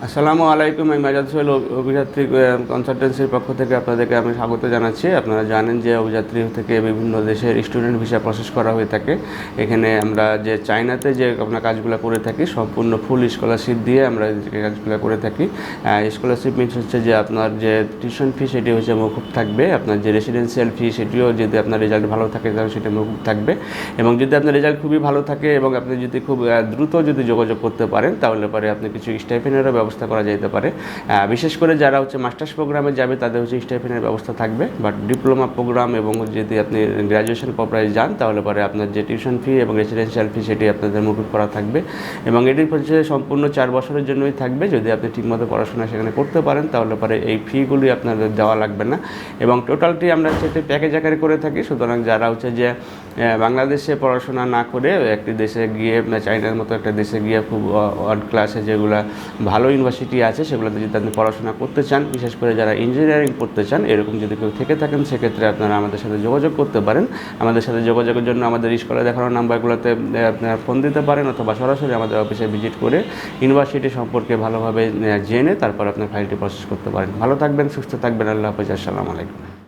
আসসালামু আলাইকুম। আমি মাজাদ সোহেল অভিযাত্রী কনসালটেন্সির পক্ষ থেকে আপনাদেরকে আমি স্বাগত জানাচ্ছি। আপনারা জানেন যে অভিযাত্রী থেকে বিভিন্ন দেশের স্টুডেন্ট ভিসা প্রসেস করা হয়ে থাকে। এখানে আমরা যে চায়নাতে যে আপনার কাজগুলো করে থাকি সম্পূর্ণ ফুল স্কলারশিপ দিয়ে আমরা কাজগুলো করে থাকি। স্কলারশিপ মিনস হচ্ছে যে আপনার যে টিউশন ফি সেটি হচ্ছে মৌকুব থাকবে, আপনার যে রেসিডেন্সিয়াল ফি সেটিও যদি আপনার রেজাল্ট ভালো থাকে তাহলে সেটা মৌকুব থাকবে, এবং যদি আপনার রেজাল্ট খুবই ভালো থাকে এবং আপনি যদি খুব দ্রুত যদি যোগাযোগ করতে পারেন তাহলে পরে আপনি কিছু স্টাইপেন্ডেরও ব্যবস্থা করা যেতে পারে। বিশেষ করে যারা হচ্ছে মাস্টার্স প্রোগ্রামে যাবে তাদের হচ্ছে স্টাইপেন্ডের ব্যবস্থা থাকবে, বাট ডিপ্লোমা প্রোগ্রাম এবং যদি আপনি গ্র্যাজুয়েশন পর্যায়ে যান তাহলে পরে আপনার যে টিউশন ফি এবং রেসিডেন্সিয়াল ফি সেটি আপনাদের মকুব করা থাকবে, এবং এটির হচ্ছে সম্পূর্ণ 4 বছরের জন্যই থাকবে। যদি আপনি ঠিকমতো পড়াশোনা সেখানে করতে পারেন তাহলে পরে এই ফিগুলি আপনাদের দেওয়া লাগবে না, এবং টোটালটি আমরা সেটি প্যাকেজ আকারে করে থাকি। সুতরাং যারা হচ্ছে যে বাংলাদেশে পড়াশোনা না করে একটি দেশে গিয়ে চাইনার মতো একটা দেশে গিয়ে খুব ওয়ার্ল্ড ক্লাসে যেগুলো ভালো ইউনিভার্সিটি আছে সেগুলোতে যদি আপনি পড়াশোনা করতে চান, বিশেষ করে যারা ইঞ্জিনিয়ারিং পড়তে চান এরকম যদি কেউ থেকে থাকেন সেক্ষেত্রে আপনারা আমাদের সাথে যোগাযোগ করতে পারেন। আমাদের সাথে যোগাযোগের জন্য আমাদের স্কুলে দেখানোর নাম্বারগুলোতে আপনারা ফোন দিতে পারেন, অথবা সরাসরি আমাদের অফিসে ভিজিট করে ইউনিভার্সিটি সম্পর্কে ভালোভাবে জেনে তারপর আপনার ফাইলটি প্রসেস করতে পারেন। ভালো থাকবেন, সুস্থ থাকবেন। আল্লাহ হাফেজ। আসসালামু আলাইকুম।